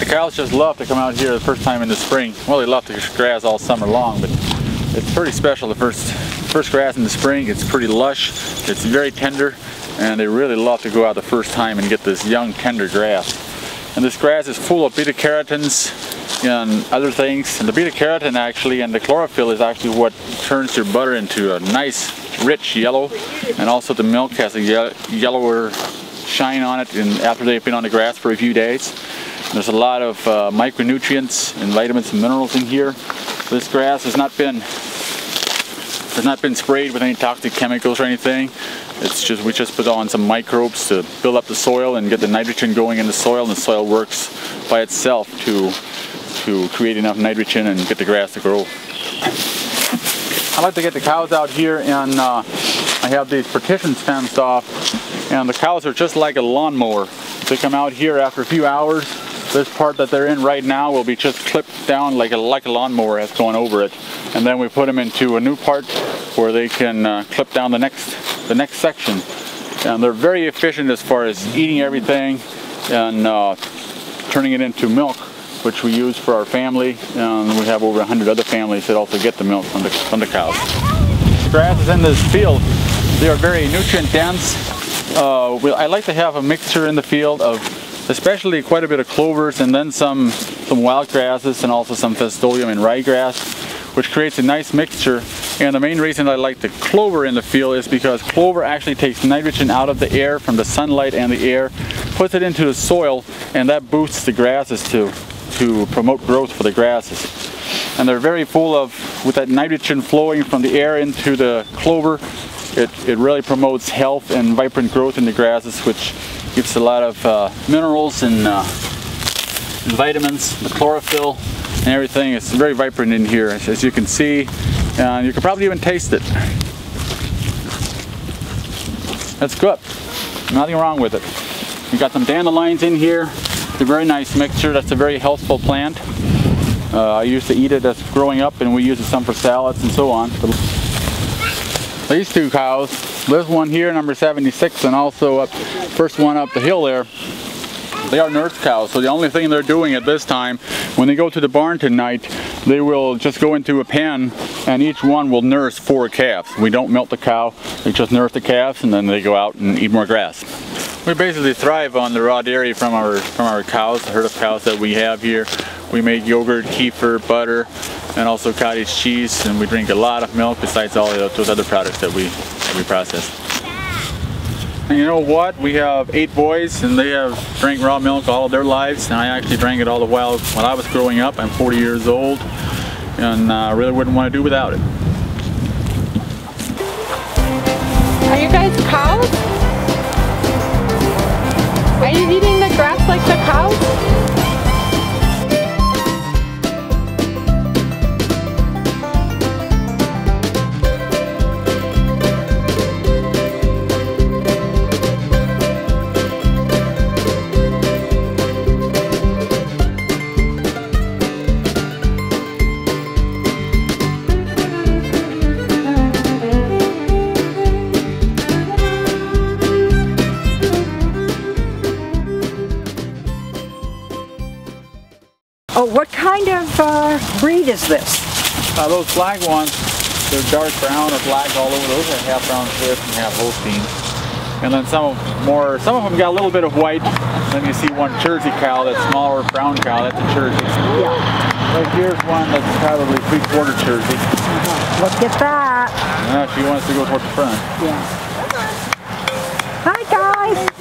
The cows just love to come out here the first time in the spring. Well, they love to grass all summer long, but it's pretty special the first grass in the spring. It's pretty lush, it's very tender, and they really love to go out the first time and get this young tender grass. And this grass is full of beta-carotenes and other things. And the beta-carotene actually and the chlorophyll is actually what turns your butter into a nice rich yellow, and also the milk has a yellower shine on it after they've been on the grass for a few days. There's a lot of micronutrients and vitamins and minerals in here. This grass has not been sprayed with any toxic chemicals or anything. We just put on some microbes to build up the soil and get the nitrogen going in the soil, and the soil works by itself to create enough nitrogen and get the grass to grow. I like to get the cows out here, and I have these partitions fenced off, and the cows are just like a lawnmower. They come out here after a few hours. This part that they're in right now will be just clipped down like a lawnmower has gone over it, and then we put them into a new part where they can clip down the next section. And they're very efficient as far as eating everything and turning it into milk, which we use for our family, and we have over 100 other families that also get the milk from the cows. The grasses in this field, they are very nutrient dense. I like to have a mixture in the field of especially quite a bit of clovers, and then some wild grasses, and also some fustorium and ryegrass, which creates a nice mixture. And the main reason I like the clover in the field is because clover actually takes nitrogen out of the air from the sunlight and the air, puts it into the soil, and that boosts the grasses to promote growth for the grasses. And they're very full of, with that nitrogen flowing from the air into the clover, it really promotes health and vibrant growth in the grasses, which gives a lot of minerals and vitamins, the chlorophyll and everything. It's very vibrant in here, as you can see, and you can probably even taste it. That's good. Nothing wrong with it. We got some dandelions in here. It's a very nice mixture. That's a very healthful plant. I used to eat it as growing up, and we use it some for salads and so on. These two cows, this one here, number 76, and also first one up the hill there, they are nurse cows. So the only thing they're doing at this time, when they go to the barn tonight, they will just go into a pen, and each one will nurse 4 calves. We don't milk the cow, they just nurse the calves, and then they go out and eat more grass. We basically thrive on the raw dairy from our cows, the herd of cows that we have here. We make yogurt, kefir, butter, and also cottage cheese, and we drink a lot of milk besides all of those other products that we process. And you know what? We have 8 boys, and they have drank raw milk all of their lives, and I actually drank it all the while when I was growing up. I'm 40 years old, and I really wouldn't want to do without it. Are you guys cows? Are you eating the grass like the cows? Oh, what kind of breed is this? Those black ones, they're dark brown or black all over. Those are half brown Swiss and half Holstein. And then some of them got a little bit of white. Then you see one Jersey cow, that smaller brown cow, that's a Jersey. Yeah. Right here's one that's probably 3/4 Jersey. Look at that. She wants to go towards the front. Yeah. Hi guys.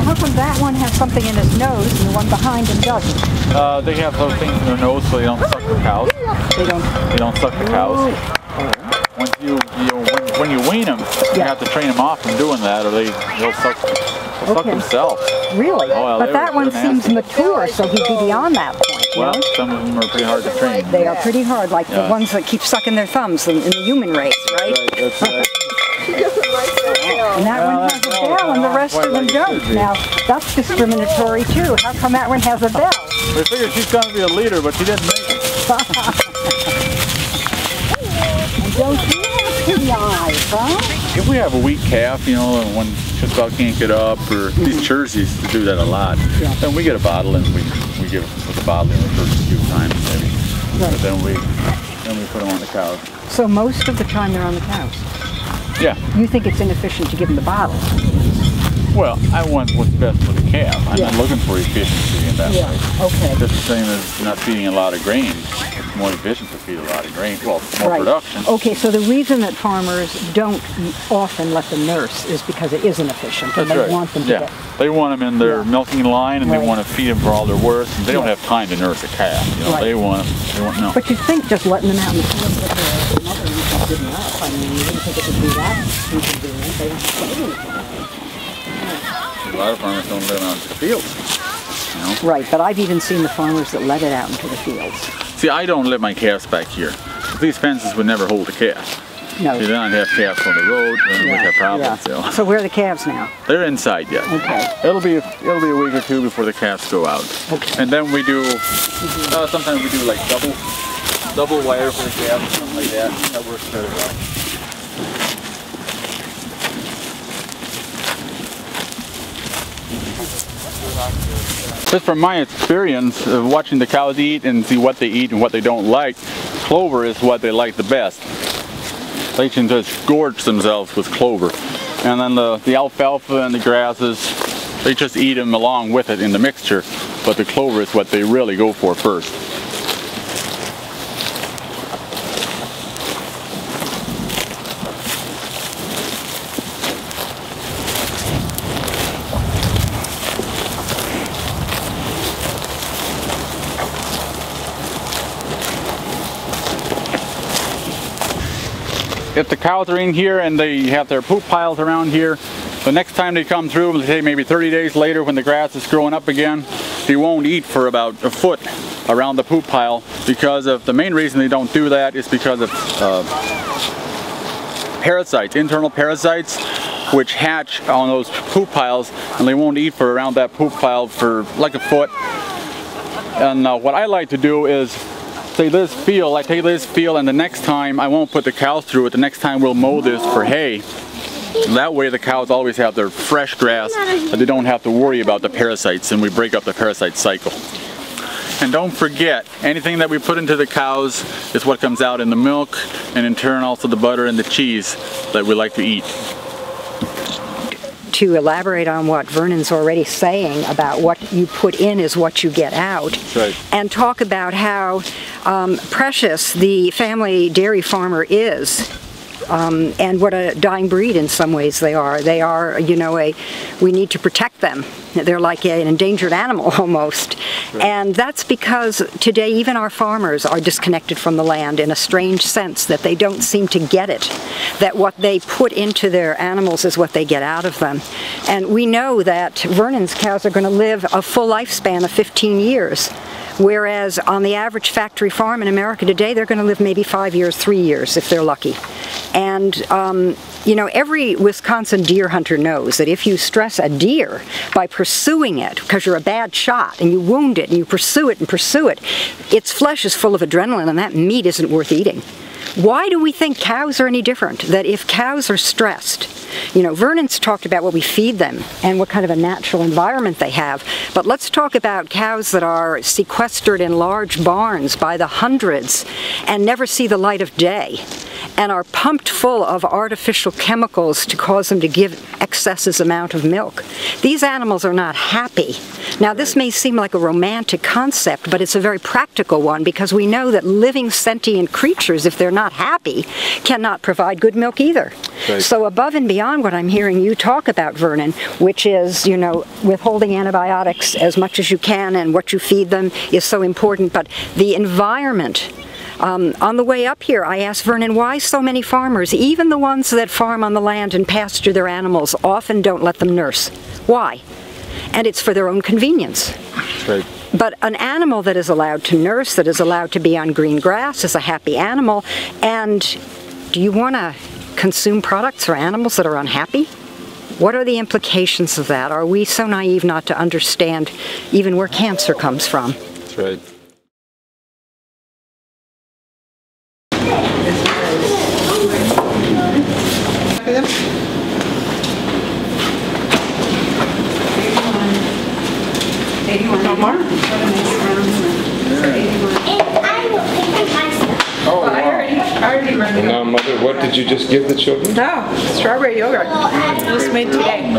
How come that one has something in his nose and the one behind him doesn't? They have those things in their nose so they don't suck the cows. They don't suck the cows. Once when you wean them, you have to train them off from doing that, or they'll suck themselves. Really? Oh, well, but that one seems mature, so he'd be beyond that point. Well, some of them are pretty hard to train. They are pretty hard, like the ones that keep sucking their thumbs in the human race, right? That's right. And that one has a bell and the rest of them don't. Now, that's discriminatory too. How come that one has a bell? We figured she's going to be a leader, but she didn't make it. And don't you have to the eyes, huh? If we have a weak calf, you know, and one just about can't get up, or these Jerseys do that a lot, then we get a bottle and we give it with the bottle in the first few times maybe. Right. But then we put them on the cows. So most of the time they're on the cows. Yeah. You think it's inefficient to give them the bottle? Well, I want what's best for the calf. I'm not looking for efficiency in that way. Okay. It's the same as not feeding a lot of grain. It's more efficient to feed a lot of grain. Well, more production. Okay, so the reason that farmers don't often let them nurse is because it isn't efficient, and they want them to get... They want them in their milking line, and they want to feed them for all they're worth. And they don't have time to nurse a calf. You know, they want no. But you'd think just letting them out in the field with their mother is good enough. I mean, you wouldn't think it would be that inconvenient. They don't have to do anything. A lot of farmers don't let it out into the fields. You know? Right, but I've even seen the farmers that let it out into the fields. See, I don't let my calves back here. These fences would never hold a calf. No. See, then I'd have calves on the road, and we'd have problems. Yeah. So where are the calves now? They're inside yet. Okay. It'll be a week or two before the calves go out. Okay. And then we do, sometimes we do like double wire for the calves, something like that. That works very well. Just from my experience of watching the cows eat and see what they eat and what they don't like, clover is what they like the best. They can just gorge themselves with clover. And then the alfalfa and the grasses, they just eat them along with it in the mixture, but the clover is what they really go for first. If the cows are in here and they have their poop piles around here, the next time they come through, say maybe 30 days later when the grass is growing up again, they won't eat for about a foot around the poop pile, because of the main reason they don't do that is because of parasites, internal parasites, which hatch on those poop piles, and they won't eat for around that poop pile for like a foot. And what I like to do is say this field, I take this field, and the next time I won't put the cows through it. The next time we'll mow this for hay. That way the cows always have their fresh grass, but they don't have to worry about the parasites, and we break up the parasite cycle. And don't forget, anything that we put into the cows is what comes out in the milk, and in turn also the butter and the cheese that we like to eat. To elaborate on what Vernon's already saying about what you put in is what you get out, and talk about how precious the family dairy farmer is, and what a dying breed in some ways they are. They are, you know, we need to protect them. They're like an endangered animal almost. And that's because today even our farmers are disconnected from the land in a strange sense, that they don't seem to get it, that what they put into their animals is what they get out of them. And we know that Vernon's cows are going to live a full lifespan of 15 years. Whereas on the average factory farm in America today, they're going to live maybe 5 years, 3 years if they're lucky. And you know, every Wisconsin deer hunter knows that if you stress a deer by pursuing it, because you're a bad shot, and you wound it, and you pursue it and pursue it, its flesh is full of adrenaline, and that meat isn't worth eating. Why do we think cows are any different? That if cows are stressed, you know, Vernon's talked about what we feed them and what kind of a natural environment they have, but let's talk about cows that are sequestered in large barns by the hundreds and never see the light of day, and are pumped full of artificial chemicals to cause them to give excess amount of milk. These animals are not happy. Now this may seem like a romantic concept, but it's a very practical one, because we know that living sentient creatures, if they're not happy, cannot provide good milk either. So above and beyond what I'm hearing you talk about, Vernon, which is, you know, withholding antibiotics as much as you can, and what you feed them is so important, but the environment. On the way up here, I asked Vernon why so many farmers, even the ones that farm on the land and pasture their animals, often don't let them nurse. Why? And it's for their own convenience. Right. But an animal that is allowed to nurse, that is allowed to be on green grass, is a happy animal. And do you want to consume products for animals that are unhappy? What are the implications of that? Are we so naive not to understand even where cancer comes from? That's right. them? 81. No more? And I will pick up my stuff. Oh, I already read Now, Mother, what did you just give the children? No, strawberry yogurt. Just made today.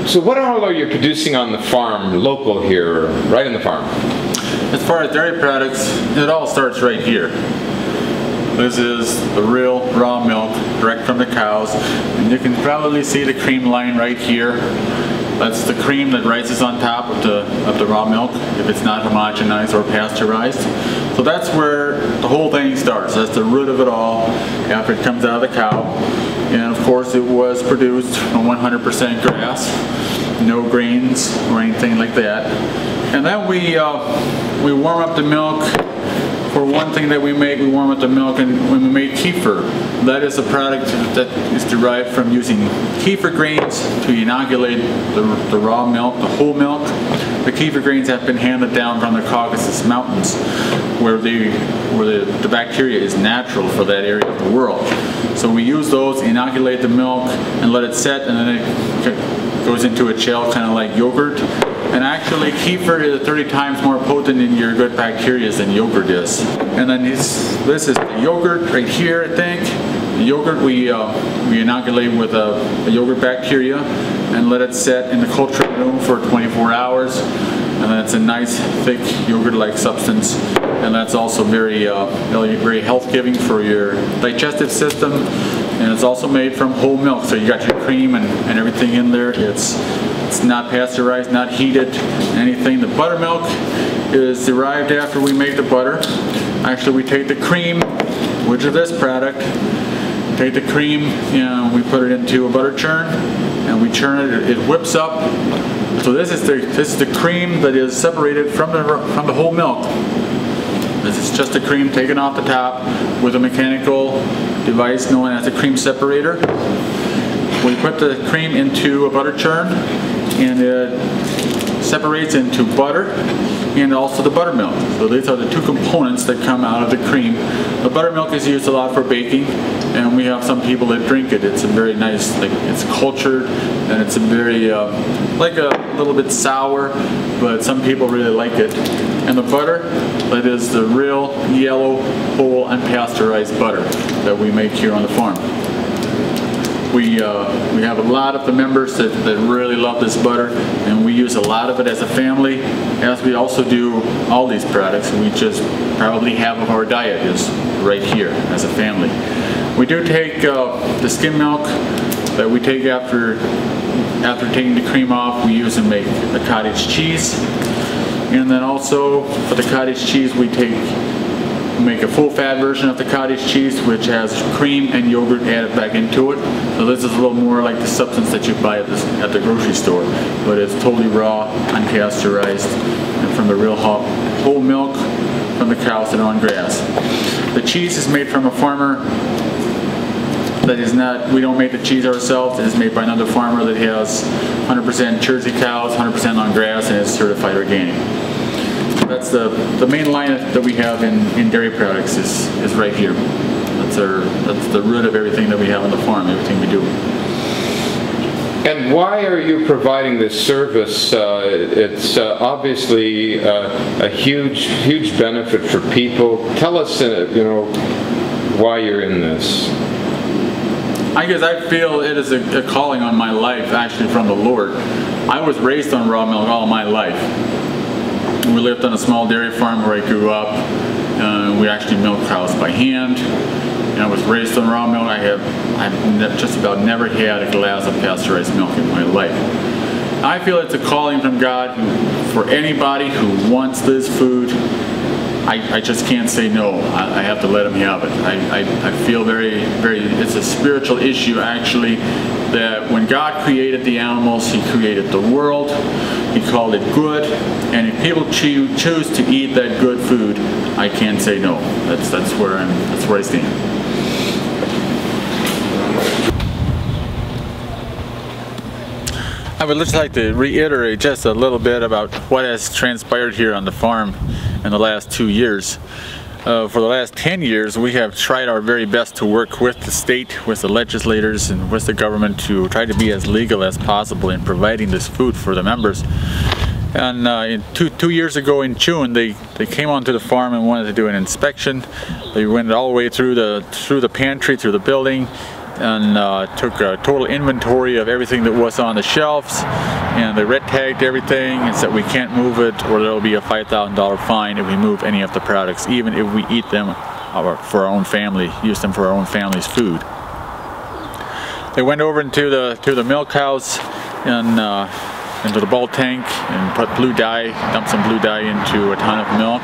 So what all are you producing on the farm, local here, right in the farm? As far as dairy products, it all starts right here. This is the real raw milk, direct from the cows. And you can probably see the cream line right here. That's the cream that rises on top of the raw milk if it's not homogenized or pasteurized. So that's where the whole thing starts. That's the root of it all after it comes out of the cow. And of course it was produced from 100% grass, no grains or anything like that. And then we warm up the milk. For one thing that we make, we warm up the milk, and when we make kefir, that is a product that is derived from using kefir grains to inoculate the raw milk, the whole milk. The kefir grains have been handed down from the Caucasus Mountains, where the bacteria is natural for that area of the world. So we use those, inoculate the milk, and let it set, and then it goes into a shell, kind of like yogurt. And actually, kefir is 30 times more potent in your good bacteria than yogurt is. And then this is the yogurt right here, I think. The yogurt we inoculate with a yogurt bacteria and let it set in the culture room for 24 hours. And then it's a nice, thick yogurt-like substance. And that's also very health-giving for your digestive system. And it's also made from whole milk, so you got your cream and everything in there. It's not pasteurized, not heated, anything. The buttermilk is derived after we make the butter. Actually, we take the cream, which is this product, take the cream and we put it into a butter churn and we churn it. It whips up. So this is the cream that is separated from the whole milk. This is just the cream taken off the top with a mechanical device known as a cream separator. We put the cream into a butter churn and it separates into butter and also the buttermilk. So these are the two components that come out of the cream. The buttermilk is used a lot for baking, and we have some people that drink it. It's a very nice, it's cultured, and it's a very, like a little bit sour, but some people really like it. And the butter, that is the real yellow, whole, unpasteurized butter that we make here on the farm. We have a lot of the members that really love this butter, and we use a lot of it as a family, as we also do all these products. We just probably half of our diet is right here as a family. We do take the skim milk that we take after taking the cream off. We use and make the cottage cheese, and then also for the cottage cheese we make a full-fat version of the cottage cheese, which has cream and yogurt added back into it. So this is a little more like the substance that you buy at the grocery store, but it's totally raw, unpasteurized, and from the real whole milk from the cows that are on grass. The cheese is made from a farmer that is not, we don't make the cheese ourselves. It is made by another farmer that has 100% Jersey cows, 100% on grass, and is certified organic. That's the main line that we have in dairy products is right here. That's the root of everything that we have on the farm, everything we do. And why are you providing this service? It's obviously a huge benefit for people. Tell us, why you're in this. I guess I feel it is a calling on my life, actually, from the Lord. I was raised on raw milk all my life. We lived on a small dairy farm where I grew up. We actually milked cows by hand. And I was raised on raw milk. I've just about never had a glass of pasteurized milk in my life. I feel it's a calling from God for anybody who wants this food. I just can't say no. I have to let them have it. I feel it's a spiritual issue, actually, that when God created the animals, He created the world. He called it good, and if people choose to eat that good food, I can't say no. That's where I stand. I would just like to reiterate just a little bit about what has transpired here on the farm in the last 2 years. for the last 10 years, we have tried our very best to work with the state, with the legislators, and with the government to try to be as legal as possible in providing this food for the members. And two years ago in June, they came onto the farm and wanted to do an inspection. They went all the way through the pantry, through the building, and took a total inventory of everything that was on the shelves, and they red tagged everything and said we can't move it or there will be a $5,000 fine if we move any of the products, even if we eat them for our own family, use them for our own family's food. They went over into the milk house and into the bulk tank and put blue dye, dumped some blue dye into a ton of milk,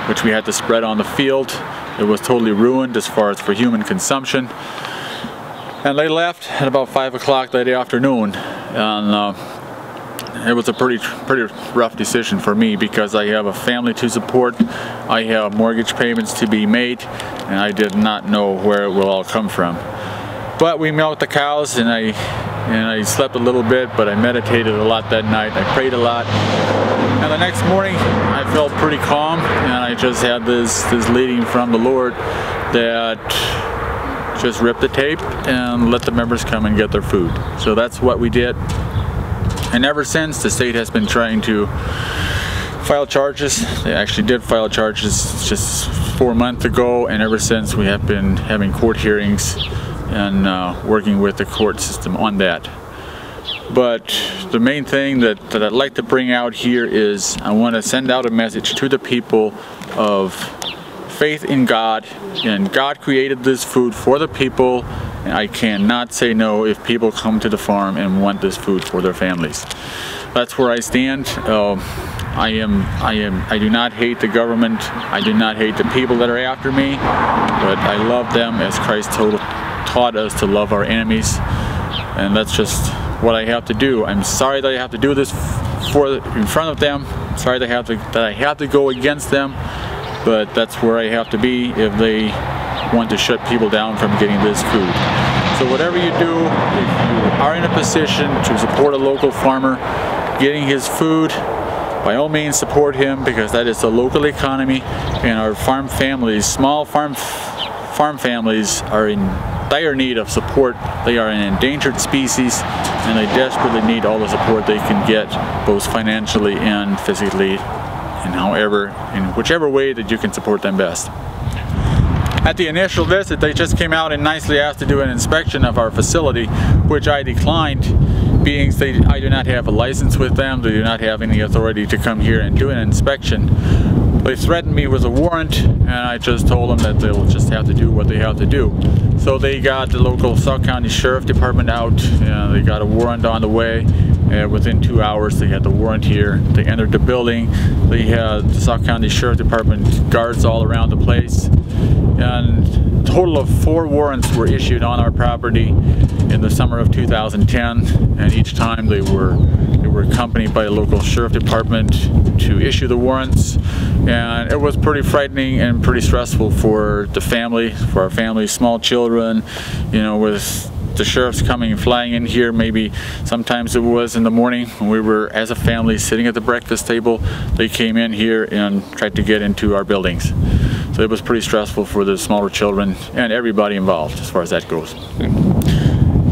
which we had to spread on the field. It was totally ruined as far as for human consumption. And they left at about 5 o'clock that afternoon, and it was a pretty rough decision for me because I have a family to support, I have mortgage payments to be made, and I did not know where it will all come from. But we milked the cows, and I slept a little bit, but I meditated a lot that night. I prayed a lot, and the next morning I felt pretty calm, and I just had this leading from the Lord that just rip the tape and let the members come and get their food. So that's what we did. And ever since, the state has been trying to file charges. They actually did file charges just 4 months ago, and ever since we have been having court hearings and working with the court system on that. But the main thing that I'd like to bring out here is I want to send out a message to the people of faith in God, and God created this food for the people, and I cannot say no if people come to the farm and want this food for their families. That's where I stand. I do not hate the government. I do not hate the people that are after me, but I love them as Christ taught us to love our enemies, and that's just what I have to do. I'm sorry that I have to do this in front of them. Sorry that I have to go against them. But that's where I have to be if they want to shut people down from getting this food. So whatever you do, if you are in a position to support a local farmer getting his food, by all means support him, because that is the local economy, and our farm families, small farm families, are in dire need of support. They are an endangered species, and they desperately need all the support they can get, both financially and physically, in whichever way that you can support them best. At the initial visit, they just came out and nicely asked to do an inspection of our facility, which I declined, being that I do not have a license with them. They do not have any authority to come here and do an inspection. They threatened me with a warrant, and I just told them that they'll just have to do what they have to do. So they got the local Sauk County Sheriff Department out, and they got a warrant on the way. Within 2 hours, they had the warrant here. They entered the building. They had the Sauk County Sheriff Department guards all around the place. And a total of 4 warrants were issued on our property in the summer of 2010. And each time they were accompanied by the local Sheriff Department to issue the warrants. And it was pretty frightening and pretty stressful for the family, for our family, small children, you know, with the sheriffs coming and flying in here. Maybe sometimes it was in the morning when we were as a family sitting at the breakfast table. They came in here and tried to get into our buildings. So it was pretty stressful for the smaller children and everybody involved as far as that goes.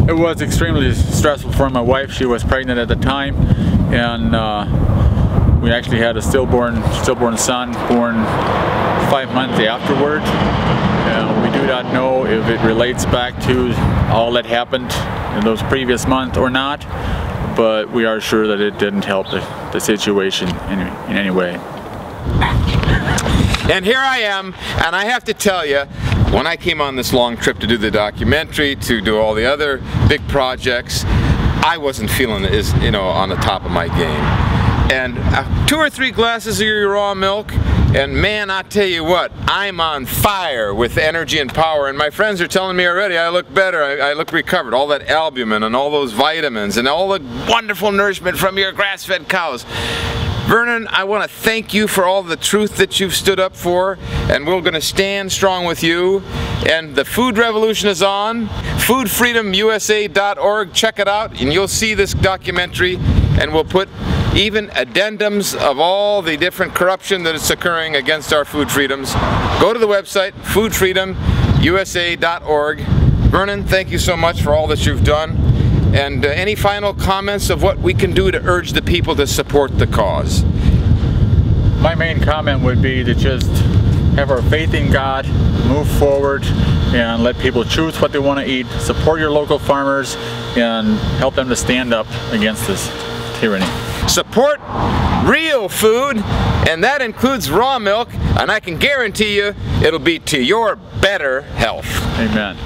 It was extremely stressful for my wife. She was pregnant at the time, and we actually had a stillborn son born 5 months afterward. We do not know if it relates back to all that happened in those previous months or not, but we are sure that it didn't help the situation in any way. And here I am, and I have to tell you, when I came on this long trip to do the documentary, to do all the other big projects, I wasn't feeling as, you know, on the top of my game. And 2 or 3 glasses of your raw milk, and man, I tell you what, I'm on fire with energy and power, and my friends are telling me already I look better, I look recovered. All that albumin and all those vitamins and all the wonderful nourishment from your grass-fed cows. Vernon, I want to thank you for all the truth that you've stood up for, and we're going to stand strong with you. And the food revolution is on. foodfreedomusa.org, check it out, and you'll see this documentary, and we'll put even addendums of all the different corruption that is occurring against our food freedoms, go to the website foodfreedomusa.org. Vernon, thank you so much for all that you've done. And any final comments of what we can do to urge the people to support the cause? My main comment would be to just have our faith in God, move forward, and let people choose what they want to eat, support your local farmers, and help them to stand up against this tyranny. Support real food, and that includes raw milk, and I can guarantee you it'll be to your better health. Amen.